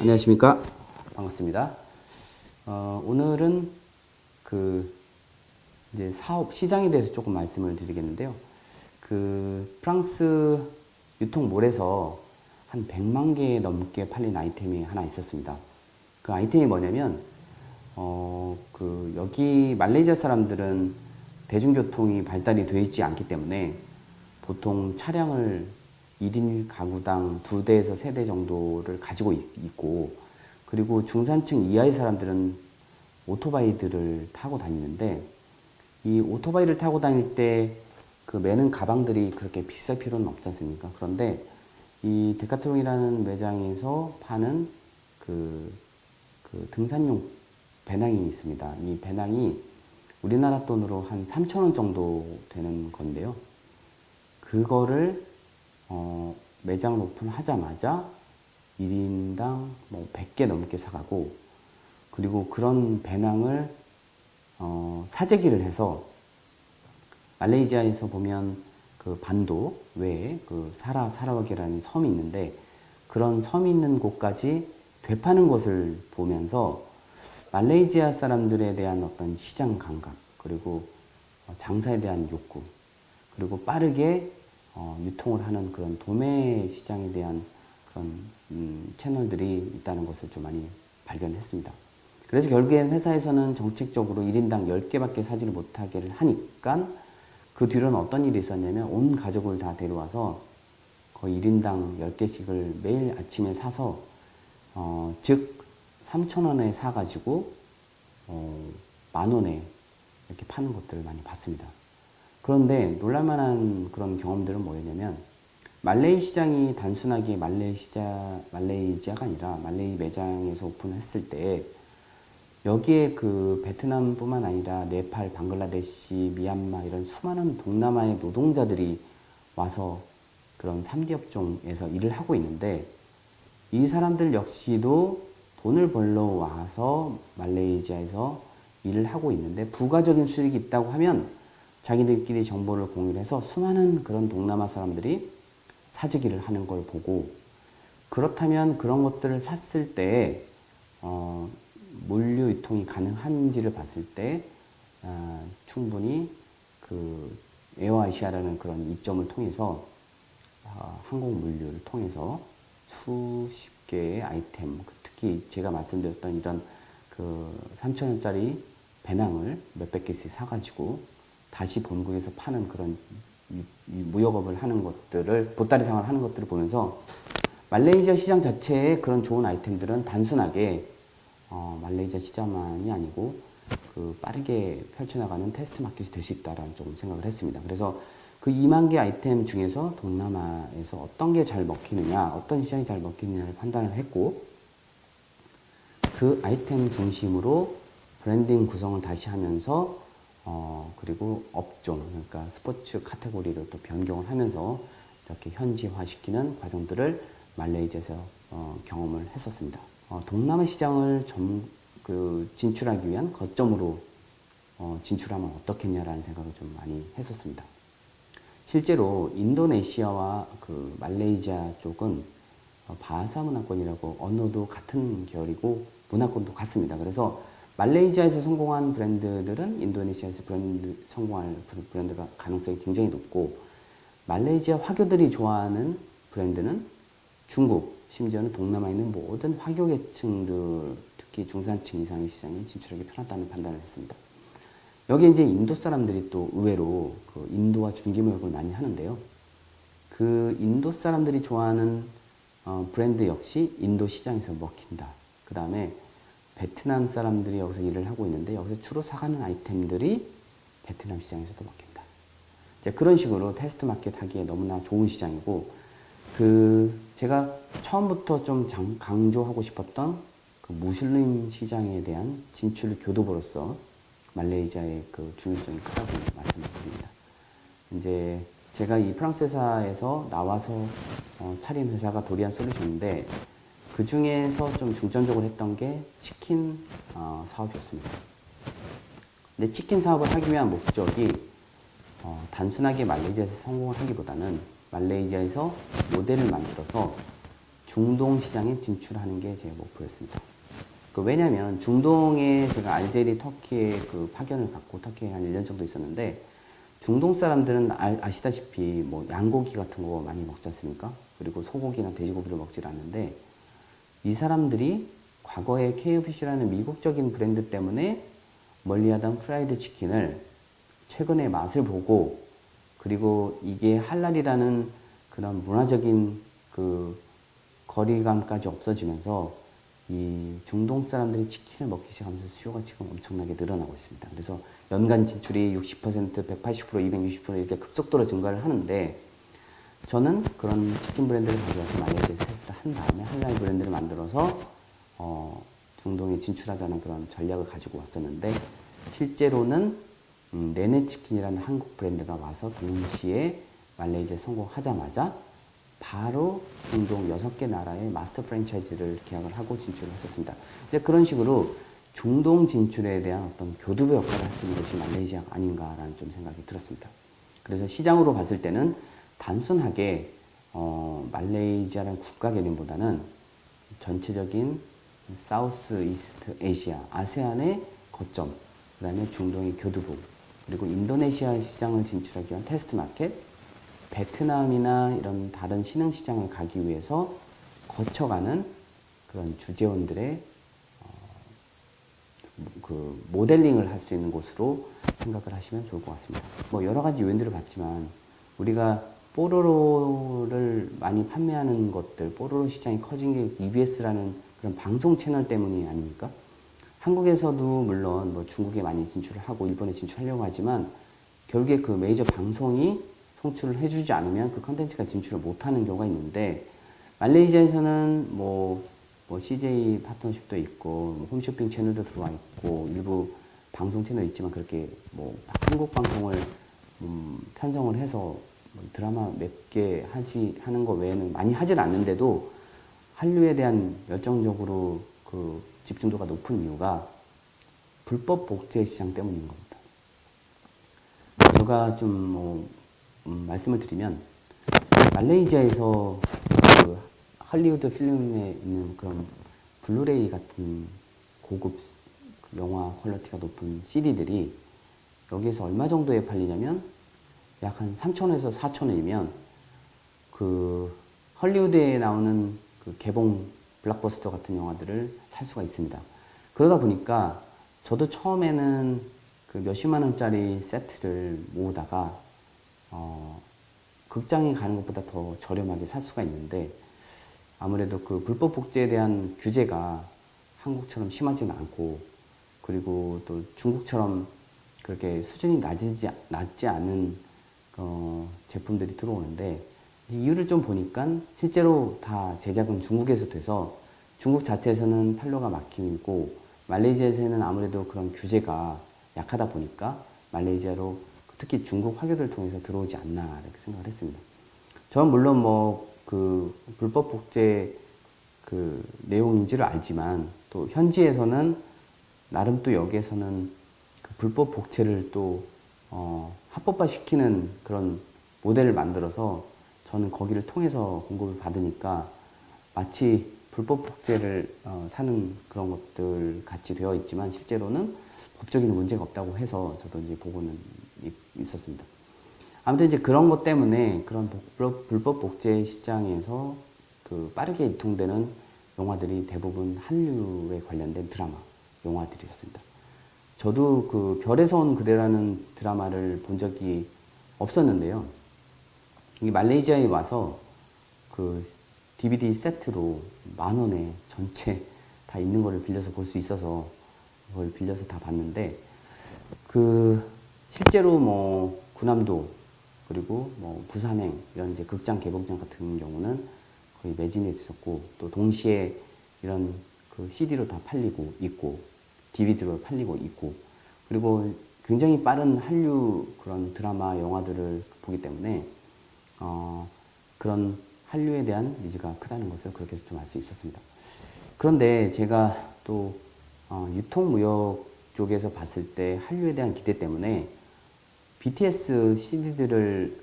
안녕하십니까. 반갑습니다. 오늘은 이제 사업 시장에 대해서 조금 말씀을 드리겠는데요. 프랑스 유통몰에서 한 100만 개 넘게 팔린 아이템이 하나 있었습니다. 그 아이템이 뭐냐면, 여기 말레이시아 사람들은 대중교통이 발달이 되어 있지 않기 때문에 보통 차량을 1인 가구당 2대에서 3대 정도를 가지고 있고, 그리고 중산층 이하의 사람들은 오토바이들을 타고 다니는데, 이 오토바이를 타고 다닐 때 그 매는 가방들이 그렇게 비쌀 필요는 없지 않습니까? 그런데 이 데카트론이라는 매장에서 파는 등산용 배낭이 있습니다. 이 배낭이 우리나라 돈으로 한 3,000원 정도 되는 건데요. 그거를 매장을 오픈하자마자 1인당 뭐 100개 넘게 사가고, 그리고 그런 배낭을 사재기를 해서 말레이시아에서 보면 그 반도 외에 사라와기라는 섬이 있는데, 그런 섬이 있는 곳까지 되파는 것을 보면서 말레이시아 사람들에 대한 어떤 시장 감각, 그리고 장사에 대한 욕구, 그리고 빠르게 유통을 하는 그런 도매 시장에 대한 그런 채널들이 있다는 것을 좀 많이 발견했습니다. 그래서 결국엔 회사에서는 정책적으로 1인당 10개밖에 사지를 못하게 하니까, 그 뒤로는 어떤 일이 있었냐면 온 가족을 다 데려와서 거의 1인당 10개씩을 매일 아침에 사서 즉 3,000원에 사가지고 10,000원에 이렇게 파는 것들을 많이 봤습니다. 그런데 놀랄만한 그런 경험들은 뭐였냐면, 말레이 시장이 단순하게 말레이시아가 아니라 말레이 매장에서 오픈했을 때 여기에 베트남뿐만 아니라 네팔, 방글라데시, 미얀마 이런 수많은 동남아의 노동자들이 와서 그런 3D 업종에서 일을 하고 있는데, 이 사람들 역시도 돈을 벌러 와서 말레이시아에서 일을 하고 있는데, 부가적인 수익이 있다고 하면 자기들끼리 정보를 공유해서 수많은 그런 동남아 사람들이 사재기를 하는 걸 보고, 그렇다면 그런 것들을 샀을 때 물류 유통이 가능한지를 봤을 때 충분히 에어아시아라는 그런 이점을 통해서 항공 물류를 통해서 수십 개의 아이템, 특히 제가 말씀드렸던 이런 3,000원짜리 배낭을 몇백 개씩 사가지고 다시 본국에서 파는 그런 무역업을 하는 것들을, 보따리 생활을 하는 것들을 보면서 말레이시아 시장 자체의 그런 좋은 아이템들은 단순하게 말레이시아 시장만이 아니고 빠르게 펼쳐나가는 테스트 마켓이 될 수 있다라는 좀 생각을 했습니다. 그래서 그 2만 개 아이템 중에서 동남아에서 어떤 게 잘 먹히느냐, 어떤 시장이 잘 먹히느냐를 판단을 했고, 그 아이템 중심으로 브랜딩 구성을 다시 하면서 그리고 업종, 그러니까 스포츠 카테고리를 또 변경을 하면서 이렇게 현지화시키는 과정들을 말레이시아에서 경험을 했었습니다. 동남아 시장을 진출하기 위한 거점으로 진출하면 어떻겠냐라는 생각을 좀 많이 했었습니다. 실제로 인도네시아와 말레이시아 쪽은 바하사 문화권이라고, 언어도 같은 계열이고 문화권도 같습니다. 그래서 말레이시아에서 성공한 브랜드들은 인도네시아에서 성공할 브랜드가 가능성이 굉장히 높고, 말레이시아 화교들이 좋아하는 브랜드는 중국, 심지어는 동남아에 있는 모든 화교 계층들, 특히 중산층 이상의 시장에 진출하기 편하다는 판단을 했습니다. 여기에 이제 인도 사람들이 또 의외로 인도와 중개무역을 많이 하는데요. 인도 사람들이 좋아하는 브랜드 역시 인도 시장에서 먹힌다. 그 다음에 베트남 사람들이 여기서 일을 하고 있는데 여기서 주로 사가는 아이템들이 베트남 시장에서도 먹힌다. 이제 그런 식으로 테스트 마켓 하기에 너무나 좋은 시장이고, 제가 처음부터 좀 강조하고 싶었던 무슬림 시장에 대한 진출 교두보로서 말레이시아의 중요성이 크다고 말씀을 드립니다. 이제 제가 이 프랑스 회사에서 나와서 차린 회사가 도리안 솔루션인데, 그 중에서 좀 중점적으로 했던 게 치킨 사업이었습니다. 근데 치킨 사업을 하기 위한 목적이 단순하게 말레이시아에서 성공을 하기보다는 말레이시아에서 모델을 만들어서 중동 시장에 진출하는 게 제 목표였습니다. 왜냐면 중동에 제가 알제리, 터키에 그 파견을 갖고 터키에 한 1년 정도 있었는데 중동 사람들은 아시다시피 뭐 양고기 같은 거 많이 먹지 않습니까? 그리고 소고기나 돼지고기를 먹질 않는데 이 사람들이 과거에 KFC라는 미국적인 브랜드 때문에 멀리하던 프라이드 치킨을 최근에 맛을 보고 그리고 이게 할랄이라는 그런 문화적인 그 거리감까지 없어지면서 이 중동 사람들이 치킨을 먹기 시작하면서 수요가 지금 엄청나게 늘어나고 있습니다. 그래서 연간 진출이 60%, 180%, 260% 이렇게 급속도로 증가를 하는데 저는 그런 치킨 브랜드를 가져와서 말레이시아에서 테스트를 한 다음에 할랄 브랜드를 만들어서 중동에 진출하자는 그런 전략을 가지고 왔었는데 실제로는 네네치킨이라는 한국 브랜드가 와서 동시에 말레이시아에 성공하자마자 바로 중동 6개 나라의 마스터 프랜차이즈를 계약을 하고 진출을 했었습니다. 이제 그런 식으로 중동 진출에 대한 어떤 교두보 역할을 할 수 있는 것이 말레이시아가 아닌가라는 좀 생각이 들었습니다. 그래서 시장으로 봤을 때는 단순하게 말레이시아라는 국가 개념보다는 전체적인 사우스 이스트 아시아, 아세안의 거점, 그 다음에 중동의 교두보, 그리고 인도네시아 시장을 진출하기 위한 테스트 마켓, 베트남이나 이런 다른 신흥 시장을 가기 위해서 거쳐가는 그런 주재원들의 그 모델링을 할 수 있는 곳으로 생각을 하시면 좋을 것 같습니다. 뭐 여러 가지 요인들을 봤지만 우리가 뽀로로를 많이 판매하는 것들, 뽀로로 시장이 커진 게 EBS라는 그런 방송 채널 때문이 아닙니까? 한국에서도 물론 뭐 중국에 많이 진출을 하고 일본에 진출하려고 하지만 결국에 그 메이저 방송이 송출을 해주지 않으면 그 컨텐츠가 진출을 못하는 경우가 있는데 말레이시아에서는 뭐 CJ 파트너십도 있고 뭐 홈쇼핑 채널도 들어와 있고 일부 방송 채널 있지만 그렇게 뭐 한국 방송을 편성을 해서 뭐 드라마 몇 개 하는 거 외에는 많이 하질 않는데도 한류에 대한 열정적으로 그 집중도가 높은 이유가 불법 복제 시장 때문인 겁니다. 제가 좀 말씀을 드리면 말레이시아에서 그 할리우드 필름에 있는 그런 블루레이 같은 고급 영화 퀄리티가 높은 CD들이 여기에서 얼마 정도에 팔리냐면 약 한 3,000원에서 4,000원이면 그 헐리우드에 나오는 그 개봉 블록버스터 같은 영화들을 살 수가 있습니다. 그러다 보니까 저도 처음에는 그 몇십만 원짜리 세트를 모으다가 극장에 가는 것보다 더 저렴하게 살 수가 있는데 아무래도 그 불법 복제에 대한 규제가 한국처럼 심하지는 않고 그리고 또 중국처럼 그렇게 수준이 낮지 않은 제품들이 들어오는데 이유를 좀 보니까 실제로 다 제작은 중국에서 돼서 중국 자체에서는 판로가 막히고 말레이시아에서는 아무래도 그런 규제가 약하다 보니까 말레이시아로 특히 중국 화교를 통해서 들어오지 않나 이렇게 생각을 했습니다. 저는 물론 뭐 그 불법 복제 그 내용인지를 알지만 또 현지에서는 나름 또 여기에서는 그 불법 복제를 또 합법화 시키는 그런 모델을 만들어서 저는 거기를 통해서 공급을 받으니까 마치 불법 복제를 사는 그런 것들 같이 되어 있지만 실제로는 법적인 문제가 없다고 해서 저도 이제 보고는 있었습니다. 아무튼 이제 그런 것 때문에 그런 불법 복제 시장에서 그 빠르게 유통되는 영화들이 대부분 한류에 관련된 드라마, 영화들이었습니다. 저도 그 별에서 온 그대라는 드라마를 본 적이 없었는데요. 이 말레이시아에 와서 그 DVD 세트로 10,000원에 전체 다 있는 거를 빌려서 볼 수 있어서 그걸 빌려서 다 봤는데 그 실제로 뭐 군함도 그리고 뭐 부산행 이런 이제 극장 개봉장 같은 경우는 거의 매진해 있었고 또 동시에 이런 그 CD로 다 팔리고 있고 DVD로 팔리고 있고 그리고 굉장히 빠른 한류 그런 드라마 영화들을 보기 때문에 그런 한류에 대한 니즈가 크다는 것을 그렇게 좀 알 수 있었습니다. 그런데 제가 또 유통무역 쪽에서 봤을 때 한류에 대한 기대 때문에 BTS CD들을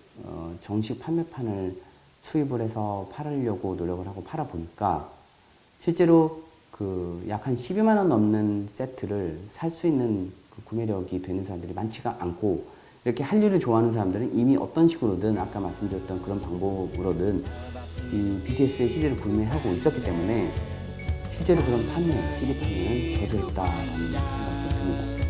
정식 판매판을 수입을 해서 팔으려고 노력을 하고 팔아 보니까 실제로 그 약 한 12만 원 넘는 세트를 살 수 있는 그 구매력이 되는 사람들이 많지가 않고, 이렇게 한류를 좋아하는 사람들은 이미 어떤 식으로든 아까 말씀드렸던 그런 방법으로든 이 BTS의 CD를 구매하고 있었기 때문에 실제로 그런 판매, CD 판매는 저조했다라는 생각이 좀 듭니다.